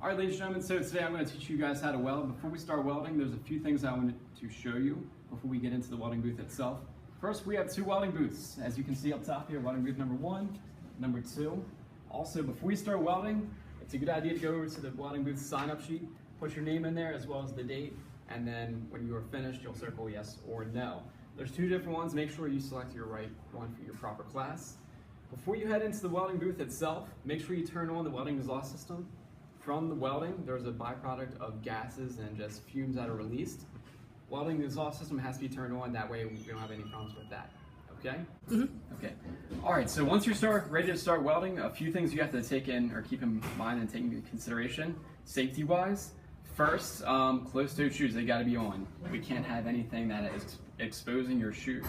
Alright, ladies and gentlemen, so today I'm going to teach you guys how to weld. Before we start welding, there's a few things I wanted to show you before we get into the welding booth itself. First, we have two welding booths. As you can see up top here, welding booth number 1, number 2. Also, before we start welding, it's a good idea to go over to the welding booth sign-up sheet, put your name in there as well as the date, and then when you are finished, you'll circle yes or no. There's two different ones. Make sure you select your right one for your proper class. Before you head into the welding booth itself, make sure you turn on the welding exhaust system. From the welding, there's a byproduct of gases and just fumes that are released. Welding exhaust system has to be turned on, that way we don't have any problems with that. Okay? Okay. Alright, so once you're ready to start welding, a few things you have to take in or keep in mind and take into consideration, safety-wise. First, closed-toed shoes, they gotta be on. We can't have anything that is exposing your shoe,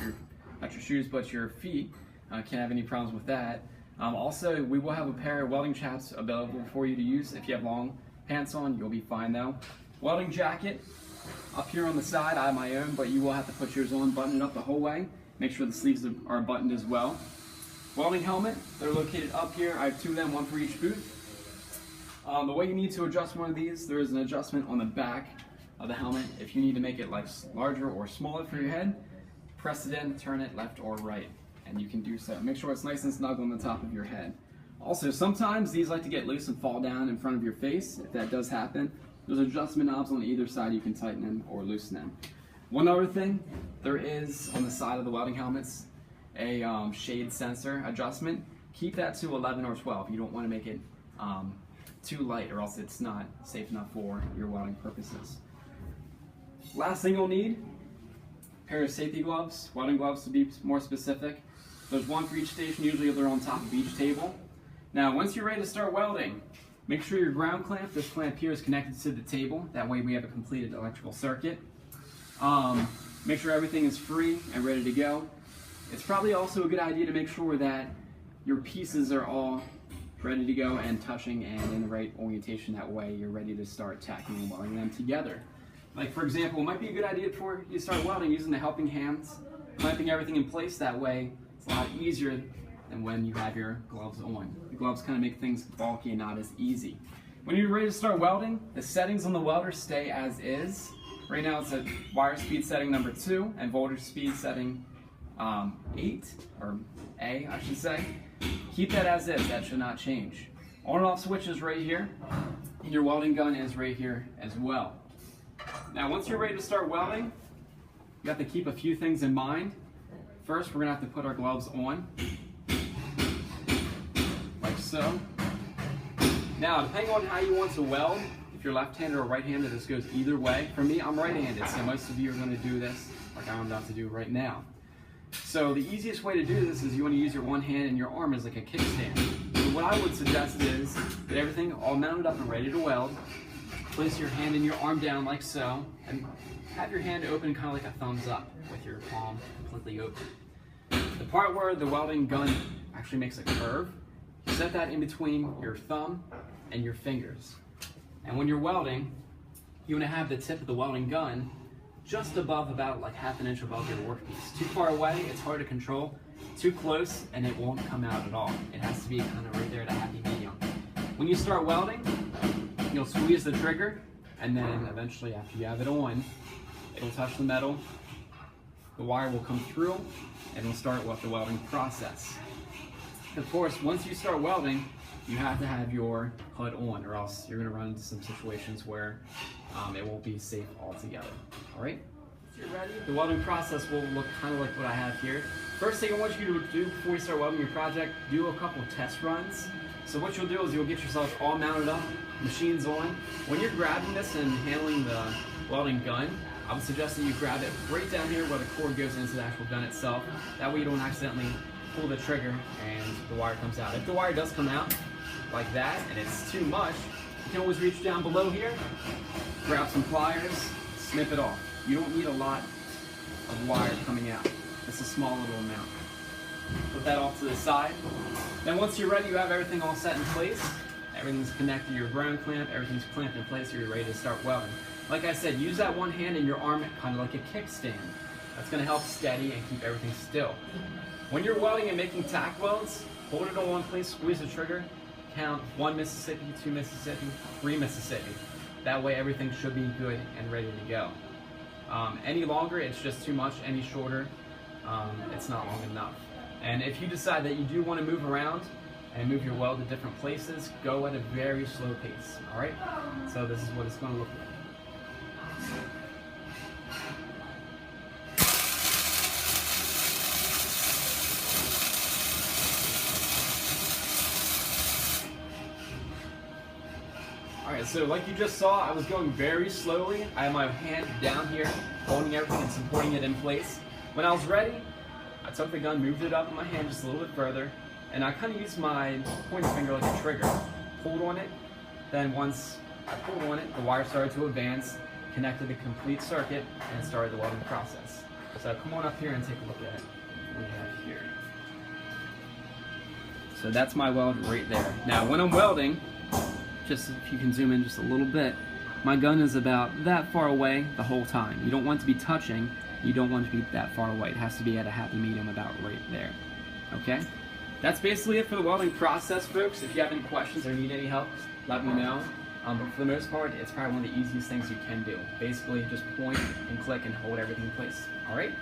not your shoes, but your feet. Can't have any problems with that. Also, we will have a pair of welding chaps available for you to use. If you have long pants on, you'll be fine though. Welding jacket, up here on the side, I have my own, but you will have to put yours on, button it up the whole way. Make sure the sleeves are buttoned as well. Welding helmet, they're located up here. I have two of them, one for each booth. The way you need to adjust one of these, there is an adjustment on the back of the helmet. If you need to make it like larger or smaller for your head, press it in, turn it left or right. And you can do so. Make sure it's nice and snug on the top of your head. Also, sometimes these like to get loose and fall down in front of your face. If that does happen, there's adjustment knobs on either side. You can tighten them or loosen them. One other thing, there is on the side of the welding helmets a shade sensor adjustment. Keep that to 11 or 12. You don't want to make it too light or else it's not safe enough for your welding purposes. Last thing you'll need, pair of safety gloves, welding gloves to be more specific. There's one for each station, usually they're on top of each table. Now, once you're ready to start welding, make sure your ground clamp, this clamp here, is connected to the table. That way we have a completed electrical circuit. Make sure everything is free and ready to go. It's probably also a good idea to make sure that your pieces are all ready to go and touching and in the right orientation. That way you're ready to start tacking and welding them together. Like for example, it might be a good idea before you start welding using the helping hands, clamping everything in place. That way it's a lot easier than when you have your gloves on. The gloves kind of make things bulky and not as easy. When you're ready to start welding, the settings on the welder stay as is. Right now it's at wire speed setting number 2 and voltage speed setting 8, or A I should say. Keep that as is, that should not change. On and off switch is right here, and your welding gun is right here as well. Now once you're ready to start welding, you have to keep a few things in mind. First, we're going to have to put our gloves on, like so. Now, depending on how you want to weld, if you're left-handed or right-handed, this goes either way. For me, I'm right-handed, so most of you are going to do this like I'm about to do right now. So the easiest way to do this is you want to use your one hand and your arm as like a kickstand. So what I would suggest is get everything all mounted up and ready to weld. Place your hand and your arm down like so, and have your hand open kind of like a thumbs up with your palm completely open. The part where the welding gun actually makes a curve, set that in between your thumb and your fingers. And when you're welding, you want to have the tip of the welding gun just above, about like half an inch above your workpiece. Too far away, it's hard to control. Too close, and it won't come out at all. It has to be kind of right there at a happy medium. When you start welding, you'll squeeze the trigger, and then eventually after you have it on, it'll touch the metal, the wire will come through, and we'll start with the welding process. Of course, once you start welding, you have to have your hood on, or else you're going to run into some situations where it won't be safe altogether. Alright? Once you're ready, the welding process will look kind of like what I have here. First thing I want you to do before you start welding your project, do a couple test runs. So what you'll do is you'll get yourself all mounted up, machines on. When you're grabbing this and handling the welding gun, I would suggest that you grab it right down here where the cord goes into the actual gun itself. That way you don't accidentally pull the trigger and the wire comes out. If the wire does come out like that and it's too much, you can always reach down below here, grab some pliers, snip it off. You don't need a lot of wire coming out. It's a small little amount. Put that off to the side. Then once you're ready, you have everything all set in place. Everything's connected to your ground clamp, everything's clamped in place, so you're ready to start welding. Like I said, use that one hand and your arm kind of like a kickstand. That's going to help steady and keep everything still. When you're welding and making tack welds, hold it on one place, squeeze the trigger, count 1 Mississippi, 2 Mississippi, 3 Mississippi. That way everything should be good and ready to go. Any longer, it's just too much. Any shorter, it's not long enough. And if you decide that you do want to move around and move your weld to different places, go at a very slow pace, all right? So this is what it's going to look like. Alright, so like you just saw, I was going very slowly. I had my hand down here, holding everything and supporting it in place. When I was ready, I took the gun, moved it up in my hand just a little bit further, and I kind of used my pointer finger like a trigger. Pulled on it, then once I pulled on it, the wire started to advance, connected the complete circuit, and started the welding process. So come on up here and take a look at it. What we have here. So that's my weld right there. Now when I'm welding, just if you can zoom in just a little bit, my gun is about that far away the whole time. You don't want to be touching, you don't want to be that far away. It has to be at a happy medium about right there. Okay? That's basically it for the welding process, folks. If you have any questions or need any help, let me know. But for the most part, it's probably one of the easiest things you can do. Basically, just point and click and hold everything in place. All right?